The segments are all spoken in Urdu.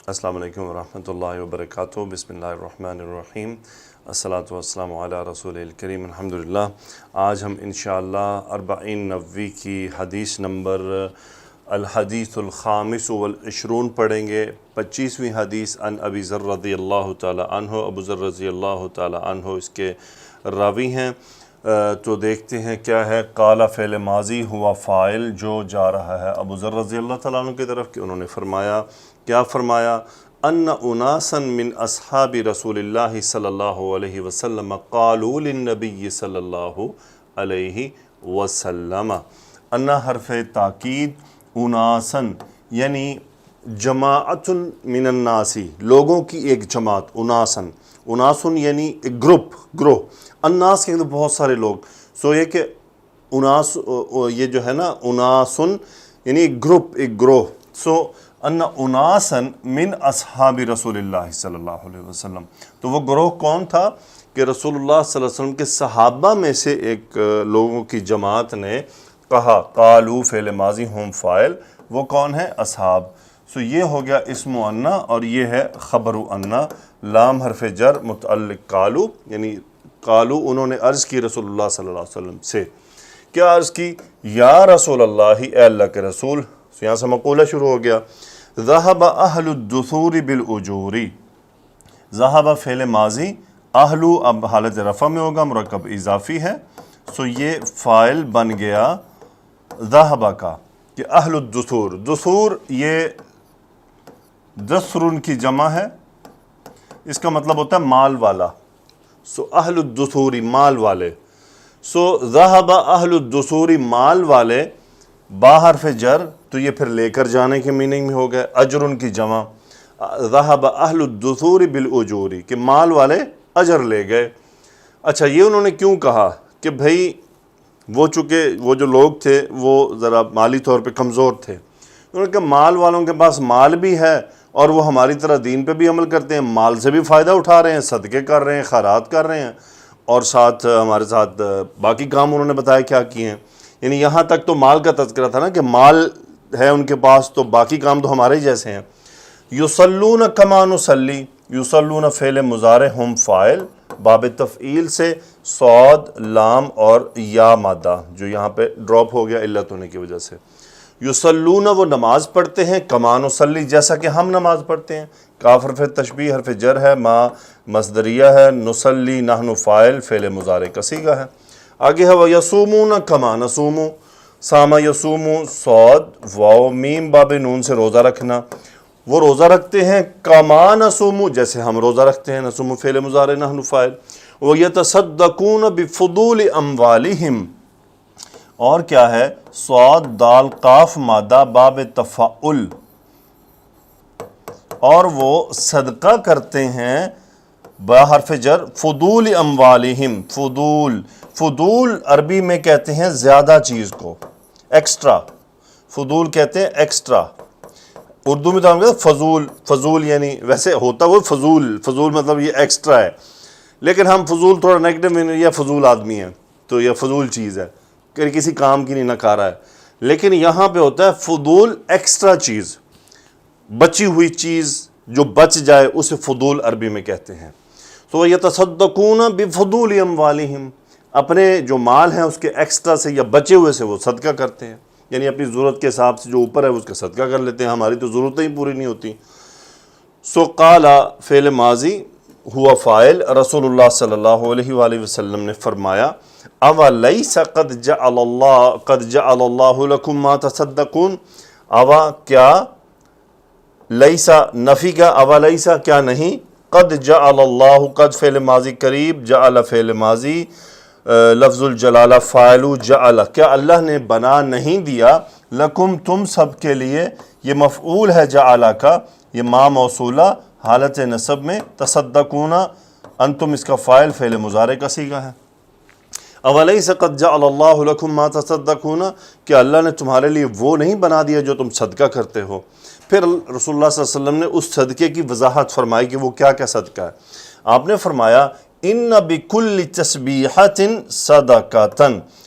السلام علیکم ورحمۃ اللہ وبرکاتہ۔ بسم اللہ الرحمن الرحیم، الصلاۃ والسلام علی رسول الکریم۔ الحمدللہ آج ہم انشاءاللہ 40 نووی کی حدیث نمبر الحدیث الخامس والعشرون پڑھیں گے۔ 25ویں حدیث عن ابی ذر رضی اللہ تعالی عنہ، ابو ذر رضی اللہ تعالی عنہ اس کے راوی ہیں۔ تو دیکھتے ہیں کیا ہے۔ قال فعل ماضی ہوا فاعل جو جا رہا ہے ابو ذر رضی اللہ تعالیٰ عنہ کی طرف، کہ انہوں نے فرمایا، کیا فرمایا؟ ان اناسا من اصحاب رسول اللہ صلی اللہ علیہ وسلم قالوا للنبی صلی اللہ علیہ وسلم۔ ان حرف تاکید، اناسن یعنی جماعت من الناسی، لوگوں کی ایک جماعت، اناسن، اناسن یعنی ایک گروہ، الناس کے بہت سارے لوگ، سو یہ کہ اناس، یہ جو ہے نا اناسن یعنی ایک گروہ، سو ان اناسن من اصحاب رسول اللہ صلی اللہ علیہ وسلم، تو وہ گروہ کون تھا کہ رسول اللہ صلی اللہ علیہ وسلم کے صحابہ میں سے ایک لوگوں کی جماعت نے کہا، قالو فعل ماضی ہم فاعل، وہ کون ہے؟ اصحاب۔ سو یہ ہو گیا اسم انا اور یہ ہے خبر انا، لام حرف جر متعلق قالو، یعنی قالو انہوں نے عرض کی رسول اللہ صلی اللہ علیہ وسلم سے، کیا عرض کی؟ یا رسول اللہ، اے اللہ کے رسول۔ یہاں سے مقولہ شروع ہو گیا۔ ذہب اہل الدثور بالاجور، ذہب فعل ماضی، اہلو اب حالت رفع میں ہوگا، مرکب اضافی ہے، سو یہ فاعل بن گیا ذہب کا، کہ اہل الدثور، دثور یہ دثر کی جمع ہے، اس کا مطلب ہوتا ہے مال والا، سو اہل الدثوری مال والے، سو ذہب اہل الدثوری مال والے، با حرف جر، تو یہ پھر لے کر جانے کے میننگ میں ہو گئے، اجر کی جمع، ذہب اہل الدثور بالاجور، کہ مال والے اجر لے گئے۔ اچھا، یہ انہوں نے کیوں کہا؟ کہ بھئی وہ چونکہ وہ جو لوگ تھے وہ ذرا مالی طور پہ کمزور تھے، انہوں نے کہا مال والوں کے پاس مال بھی ہے اور وہ ہماری طرح دین پہ بھی عمل کرتے ہیں، مال سے بھی فائدہ اٹھا رہے ہیں، صدقے کر رہے ہیں، خیرات کر رہے ہیں، اور ساتھ ہمارے ساتھ باقی کام انہوں نے بتایا کیا کیے ہیں۔ یعنی یہاں تک تو مال کا تذکرہ تھا نا، کہ مال ہے ان کے پاس تو باقی کام تو ہمارے جیسے ہیں۔ یصلون کما نصلی، یصلون فعل مضارع ہم فاعل، باب تفعیل سے صاد، لام اور یا مادہ جو یہاں پہ ڈراپ ہو گیا علت ہونے کی وجہ سے۔ یصلون وہ نماز پڑھتے ہیں، کما نصلی جیسا کہ ہم نماز پڑھتے ہیں، کاف حرف تشبیہ حرف جر ہے، ما مصدریہ ہے، نصلی نحن فاعل فعل مضارع کا صیغہ ہے۔ آگے ہے وَيَصُومُونَ كَمَا نَصُومُ، سامہ یصوم، صاد واو میم باب نون سے روزہ رکھنا، وہ روزہ رکھتے ہیں، کما نصوم جیسے ہم روزہ رکھتے ہیں، نصوم فعل مضارع نحن فاعل۔ وَيَتَصَدَّقُونَ بِفُضُولِ أَمْوَالِهِمْ، اور کیا ہے؟ صاد دال قاف مادہ باب تفاعل، اور وہ صدقہ کرتے ہیں با حرف جر فضول اموالہم، فضول عربی میں کہتے ہیں زیادہ چیز کو، ایکسٹرا، فضول کہتے ہیں ایکسٹرا، اردو میں تو ہم کہتے ہیں فضول یعنی ویسے ہوتا وہ فضول مطلب یہ ایکسٹرا ہے، لیکن ہم فضول تھوڑا نیگیٹو میں، یہ فضول آدمی ہے تو یہ فضول چیز ہے کہ کسی کام کی نہیں نکارا ہے، لیکن یہاں پہ ہوتا ہے فضول ایکسٹرا چیز، بچی ہوئی چیز جو بچ جائے اسے فضول عربی میں کہتے ہیں۔ تو یتصدقون بفضول اموالہم، اپنے جو مال ہیں اس کے ایکسٹرا سے یا بچے ہوئے سے وہ صدقہ کرتے ہیں، یعنی اپنی ضرورت کے حساب سے جو اوپر ہے اس کا صدقہ کر لیتے ہیں، ہماری تو ضرورتیں ہی پوری نہیں ہوتی۔ سو قال فعل ماضی ہوا فاعل، رسول اللہ صلی اللہ علیہ وآلہ وسلم نے فرمایا، اولیس قد جعل اللہ لکم ما تصدقون، اوا کیا، لیسا نفی کا، اولیسا کیا نہیں، قد جعل اللہ، قد فعل ماضی قریب، جعل فعل ماضی لفظ الجلالہ فاعل جعل، کیا اللہ نے بنا نہیں دیا، لکم تم سب کے لیے، یہ مفعول ہے جعل کا، یہ ما موصولہ حالت نصب میں، تصدقون انتم اس کا فاعل فعل مضارع کا صیغہ ہے۔ اولیس قد جعل اللہ لکم ما تصدقون، کہ اللہ نے تمہارے لیے وہ نہیں بنا دیا جو تم صدقہ کرتے ہو۔ پھر رسول اللہ صلی اللہ علیہ وسلم نے اس صدقے کی وضاحت فرمائی کہ وہ کیا کیا صدقہ ہے۔ آپ نے فرمایا ان بکل تسبیحۃ صدقۃ،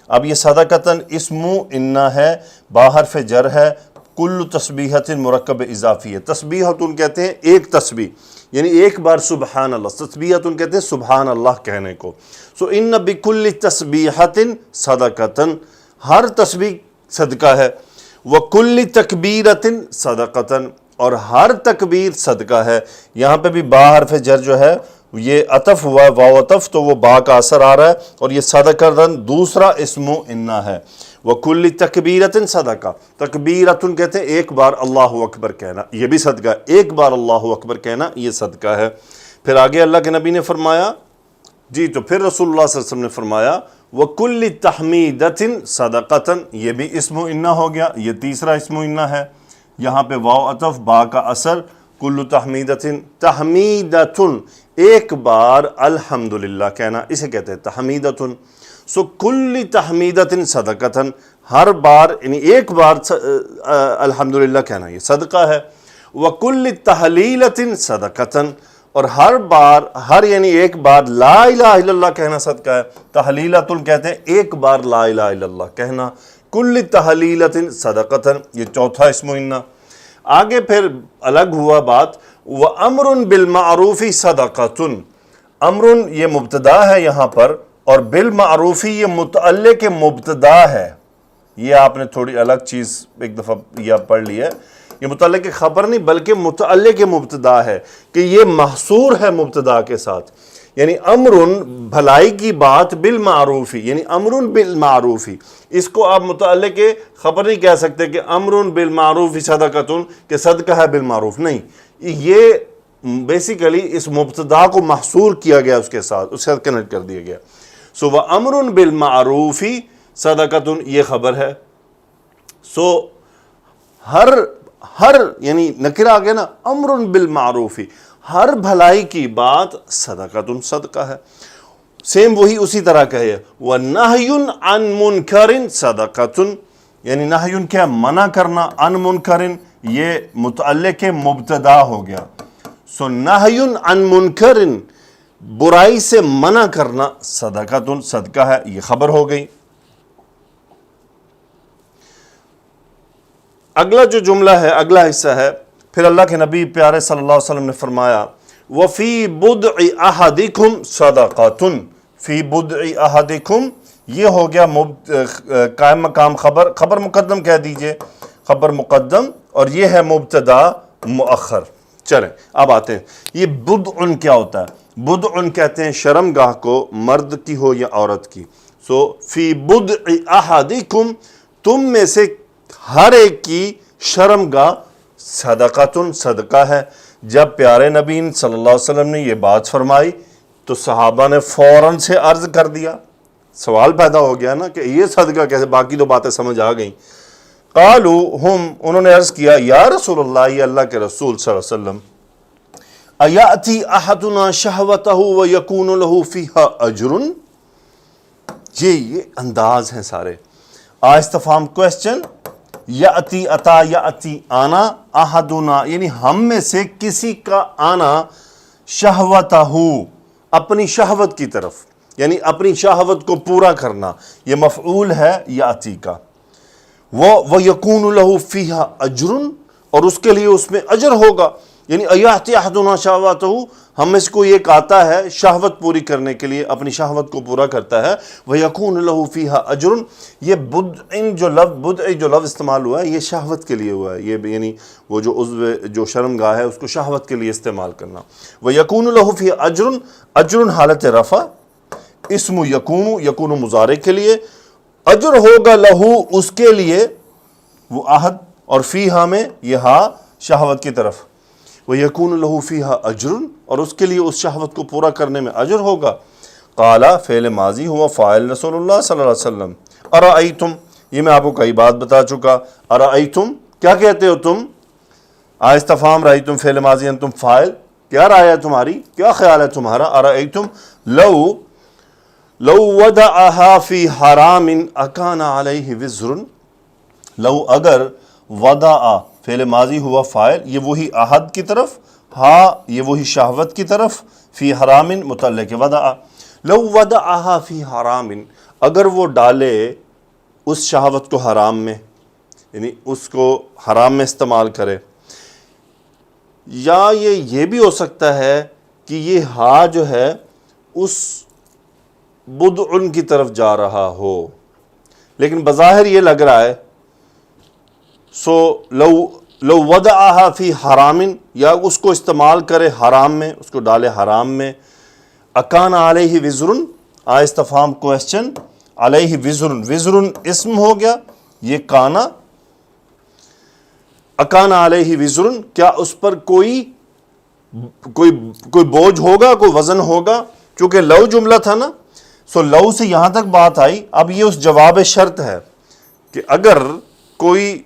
اب یہ صدقۃ اسم ان ہے، با حرف جر ہے، کل تسبیحۃ مرکب اضافی ہے. تسبیحۃ کہتے ہیں ایک تسبیح، یعنی ایک بار سبحان اللہ. تسبیحۃ کہتے ہیں سبحان اللہ کہنے کو. سو ان بکل تسبیحۃ صدقۃ، ہر تسبیح صدقہ ہے. وکل تکبیرۃ صدقۃ، اور ہر تکبیر صدقہ ہے. یہاں پہ بھی با حرف جر جو ہے یہ عطف ہوا ہے، واو عطف، تو وہ با کا اثر آ رہا ہے، اور یہ صدقۃ دوسرا اسم انا ہے. وکل تکبیرۃ صدقہ، تکبیرۃ کہتے ہیں ایک بار اللہ اکبر کہنا، یہ بھی صدقہ ہے. ایک بار اللہ اکبر کہنا یہ صدقہ ہے. پھر آگے اللہ کے نبی نے فرمایا جی، تو پھر رسول اللہ صلی اللہ علیہ وسلم نے فرمایا وکل تحمیدۃ صدقۃ، یہ بھی اسم انا ہو گیا، یہ تیسرا اسم انا ہے. یہاں پہ واو عطف با کا اثر، کل تحمیدۃ، تحمیدۃ ایک بار الحمدللہ کہنا، اسے کہتے ہیں تحمیدۃ. سو کل تحمیدۃ صدقۃ، ہر بار یعنی ایک بار الحمدللہ کہنا یہ صدقہ ہے. وکل تحلیلۃ صدقۃ، اور ہر بار یعنی ایک بار لا الہ الا اللہ کہنا صدقہ ہے. تحلیلۃ کہتے ہیں ایک بار لا الہ الا اللہ کہنا. کل تحلیلۃ صدقۃ، یہ چوتھا اسم انا. آگے پھر الگ ہوا بات، وَأَمْرٌ بِالْمَعْرُوفِ صَدَقَةٌ. امرٌ یہ مبتدا ہے یہاں پر، اور بالمعروفی یہ متعلق مبتدا ہے. یہ آپ نے تھوڑی الگ چیز ایک دفعہ یہ پڑھ لی ہے، یہ متعلق خبر نہیں بلکہ متعلق مبتدا ہے، کہ یہ محصور ہے مبتدا کے ساتھ. یعنی امرٌ بھلائی کی بات، بالمعروفی یعنی امرٌ بالمعروفی، اس کو آپ متعلق خبر نہیں کہہ سکتے کہ امرٌ بالمعروف صدقۃ، کہ صدقہ ہے بالمعروف. نہیں، یہ بیسیکلی اس مبتدا کو محصور کیا گیا اس کے ساتھ، اس سے کنیکٹ کر دیا گیا. سو وَأَمْرٌ بِالْمَعْرُوفِ صَدَقَةٌ یہ خبر ہے. سو ہر یعنی نکرہ آ گیا نا، امرٌ بالمعروف، ہر بھلائی کی بات صدقۃ صدقہ ہے. سیم وہی اسی طرح کا ہے. وَنَهْيٌ عَن مُنْكَرٍ صَدَقَةٌ، یعنی نہیٌ کیا منع کرنا، عن منکرن یہ متعلق مبتدا ہو گیا. سو نہیٌ عن منکرن برائی سے منع کرنا صدقۃ صدقہ ہے، یہ خبر ہو گئی. اگلا جو جملہ ہے، اگلا حصہ ہے، پھر اللہ کے نبی پیارے صلی اللہ علیہ وسلم نے فرمایا وَفِي بُضْعِ أَحَدِكُمْ صَدَقَةٌ. فی بُضْعِ أَحَدِكُمْ یہ ہو گیا قائم مقام خبر مقدم کہہ دیجئے، خبر مقدم، اور یہ ہے مبتدا مؤخر. چلیں اب آتے ہیں یہ بدع کیا ہوتا ہے. بدع کہتے ہیں شرمگاہ کو، مرد کی ہو یا عورت کی. سو فی بدع احدکم، تم میں سے ہر ایک کی شرمگاہ صدقۃ صدقہ ہے. جب پیارے نبی صلی اللہ علیہ وسلم نے یہ بات فرمائی تو صحابہ نے فوراً سے عرض کر دیا. سوال پیدا ہو گیا نا کہ یہ صدقہ کیسے، باقی تو باتیں سمجھ آ گئیں. قالو انہوں نے عرض کیا یا رسول اللہ، یہ اللہ کے رسول صلی اللہ علیہ وسلم، ایاتی احدنا شہوتہ ویکون لہ فیہا اجر. یہ انداز ہیں سارے. استفہام کوسچن، یاتی اتا یاتی آنا، احدنا یعنی ہم میں سے کسی کا آنا، شہوتہ اپنی شہوت کی طرف، یعنی اپنی شہوت کو پورا کرنا، یہ مفعول ہے یاتی کا. وَيَكُونُ لَهُ فِيهَا أَجْرٌ، اور اس کے لیے اس میں اجر ہوگا. یعنی ایاتی احدنا شہوتہ، ہم میں سے کوئی ایک آتا ہے شہوت پوری کرنے کے لیے، اپنی شہوت کو پورا کرتا ہے. وَيَكُونُ لَهُ فِيهَا أَجْرٌ، یہ بدع جو لفظ استعمال ہوا ہے یہ شہوت کے لیے ہوا ہے. یہ یعنی وہ جو عضو جو شرمگاہ ہے اس کو شہوت کے لیے استعمال کرنا. وَيَكُونُ لَهُ فِيهَا أَجْرٌ، اجر حالت رفع، اسم یکون مضارع کے لیے، اجر ہوگا لہو اس کے لیے، وہ عہد، اور فیہا میں یہ ہا شہوت کی طرف. وَيَكُونُ لَهُ فِيهَا أَجْرٌ، اور اس کے لیے اس شہوت کو پورا کرنے میں اجر ہوگا. قالا فعل ماضی ہوا، فاعل رسول اللہ صلی اللہ علیہ وسلم. ارأیتم، یہ میں آپ کو کئی بات بتا چکا. ارأیتم کیا کہتے ہو تم، استفہام رأیتم فعل ماضی انتم فاعل، کیا رائے ہے تمہاری، کیا خیال ہے تمہارا. ارأیتم لو ودعها فی حرام اکان علیہ وزر. لو اگر، ودع فعل ماضی ہوا فاعل، یہ وہی عہد کی طرف، ہاں یہ وہی شہوت کی طرف، فی حرام متعلق ودع. لو ودعها فی حرام، اگر وہ ڈالے اس شہوت کو حرام میں، یعنی اس کو حرام میں استعمال کرے، یا یہ بھی ہو سکتا ہے کہ یہ ہا جو ہے اس بدعن کی طرف جا رہا ہو، لیکن بظاہر یہ لگ رہا ہے سو لو وضعها فی حرام، یا اس کو استعمال کرے حرام میں، اس کو ڈالے حرام میں، اکان علیہ وزرن، استفہام کوسچن، علیہ وزرن، وزرن اسم ہو گیا، یہ کانا، اکان علیہ وزرن، کیا اس پر کوئی بوجھ ہوگا، کوئی وزن ہوگا، چونکہ لو جملہ تھا نا، سو لو سے یہاں تک بات آئی، اب یہ اس جواب شرط ہے کہ اگر کوئی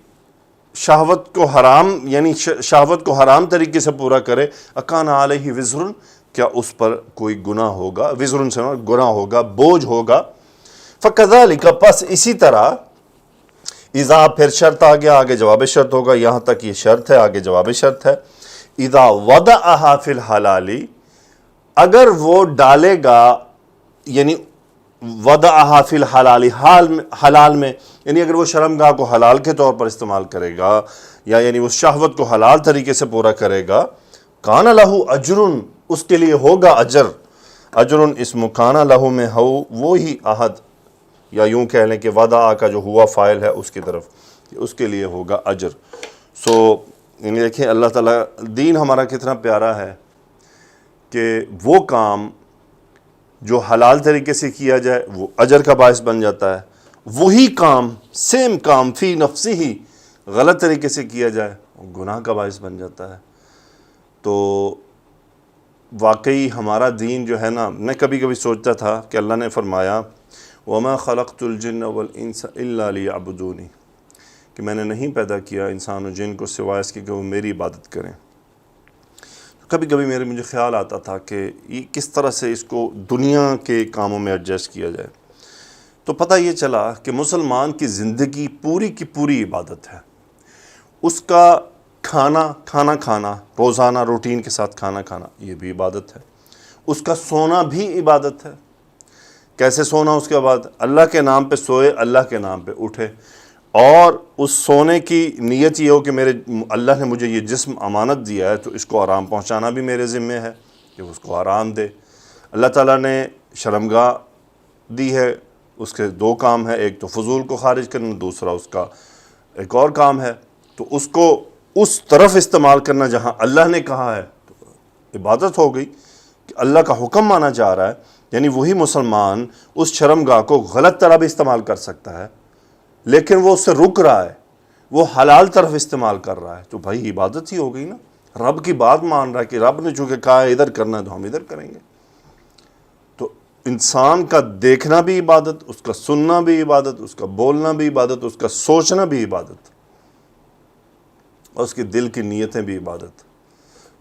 شہوت کو حرام، یعنی شہوت کو حرام طریقے سے پورا کرے، اکان علیہ وزرن، کیا اس پر کوئی گناہ ہوگا، وزرن سے گناہ ہوگا، بوجھ ہوگا، فکذالک، پس اسی طرح، اذا پھر شرط آ گیا، آگے جواب شرط ہوگا، یہاں تک یہ شرط ہے، آگے جواب شرط ہے، اذا وضعها فی الحلال، اگر وہ ڈالے گا، یعنی وضعها فی الحلال، حلال میں، یعنی اگر وہ شرمگاہ کو حلال کے طور پر استعمال کرے گا، یا یعنی اس شہوت کو حلال طریقے سے پورا کرے گا، کان لہ اجرن، اس کے لیے ہوگا اجر، اجرن اسم کان لہ میں ہو وہی عہد، یا یوں کہہ لیں کہ وضع کا جو ہوا فائل ہے اس کی طرف، اس کے لیے ہوگا اجر۔ سو یعنی دیکھیں اللہ تعالیٰ دین ہمارا کتنا پیارا ہے کہ وہ کام جو حلال طریقے سے کیا جائے وہ اجر کا باعث بن جاتا ہے، وہی کام، سیم کام فی نفسی ہی غلط طریقے سے کیا جائے وہ گناہ کا باعث بن جاتا ہے۔ تو واقعی ہمارا دین جو ہے نا، میں کبھی کبھی سوچتا تھا کہ اللہ نے فرمایا وَمَا خَلَقْتُ الْجِنَّ وَالْإِنسَ إِلَّا لِيَعْبُدُونِ، کہ میں نے نہیں پیدا کیا انسان و جن کو سوائے اس کے کہ وہ میری عبادت کریں۔ کبھی کبھی مجھے خیال آتا تھا کہ یہ کس طرح سے اس کو دنیا کے کاموں میں ایڈجسٹ کیا جائے، تو پتہ یہ چلا کہ مسلمان کی زندگی پوری کی پوری عبادت ہے۔ اس کا کھانا روزانہ روٹین کے ساتھ کھانا کھانا یہ بھی عبادت ہے، اس کا سونا بھی عبادت ہے۔ کیسے سونا اس کے بعد؟ اللہ کے نام پہ سوئے، اللہ کے نام پہ اٹھے، اور اس سونے کی نیت یہ ہو کہ اللہ نے مجھے یہ جسم امانت دیا ہے تو اس کو آرام پہنچانا بھی میرے ذمہ ہے کہ اس کو آرام دے۔ اللہ تعالیٰ نے شرمگاہ دی ہے، اس کے دو کام ہیں، ایک تو فضول کو خارج کرنا، دوسرا اس کا ایک اور کام ہے، تو اس کو اس طرف استعمال کرنا جہاں اللہ نے کہا ہے تو عبادت ہو گئی کہ اللہ کا حکم مانا جا رہا ہے۔ یعنی وہی مسلمان اس شرمگاہ کو غلط طرح بھی استعمال کر سکتا ہے، لیکن وہ اس سے رک رہا ہے، وہ حلال طرف استعمال کر رہا ہے، تو بھائی عبادت ہی ہو گئی نا، رب کی بات مان رہا ہے کہ رب نے چونکہ کہا ہے ادھر کرنا ہے تو ہم ادھر کریں گے۔ تو انسان کا دیکھنا بھی عبادت، اس کا سننا بھی عبادت، اس کا بولنا بھی عبادت، اس کا سوچنا بھی عبادت، اور اس کے دل کی نیتیں بھی عبادت۔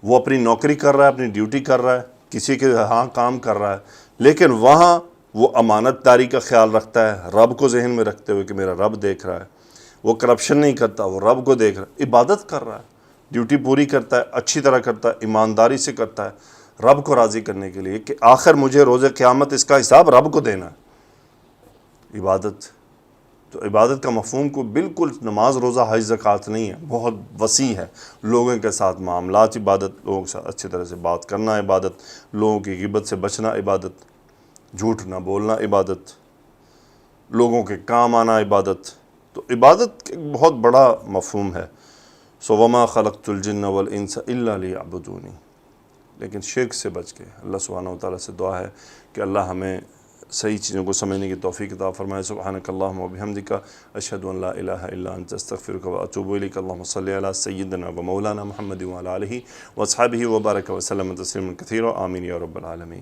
وہ اپنی نوکری کر رہا ہے، اپنی ڈیوٹی کر رہا ہے، کسی کے ہاں کام کر رہا ہے، لیکن وہاں وہ امانت داری کا خیال رکھتا ہے، رب کو ذہن میں رکھتے ہوئے کہ میرا رب دیکھ رہا ہے، وہ کرپشن نہیں کرتا، وہ رب کو دیکھ رہا ہے، عبادت کر رہا ہے، ڈیوٹی پوری کرتا ہے، اچھی طرح کرتا ہے، ایمانداری سے کرتا ہے، رب کو راضی کرنے کے لیے کہ آخر مجھے روز قیامت اس کا حساب رب کو دینا ہے۔ عبادت تو عبادت کا مفہوم کو بالکل نماز روزہ حج زکوٰۃ نہیں ہے، بہت وسیع ہے۔ لوگوں کے ساتھ معاملات عبادت، لوگوں کے ساتھ اچھی طرح سے بات کرنا عبادت، لوگوں کی غیبت سے بچنا عبادت، جھوٹ نہ بولنا عبادت، لوگوں کے کام آنا عبادت۔ تو عبادت ایک بہت بڑا مفہوم ہے۔ سو وما خلقت الجن والانس الا لیعبدونی، لیکن شرک سے بچ کے اللہ سبحانہ و تعالیٰ سے دعا ہے کہ اللہ ہمیں صحیح چیزوں کو سمجھنے کی توفیق عطا فرمائے۔ سبحانک اللہم و بحمدک، اشہد ان لا الہ الا انت، استغفرک و اتوب الیک۔ اللہم صلی علی سیدنا و مولانا محمد وعلی آلہ و اصحابہ وبارک وسلم تسلیما کثیرا، آمین یا رب العالمین۔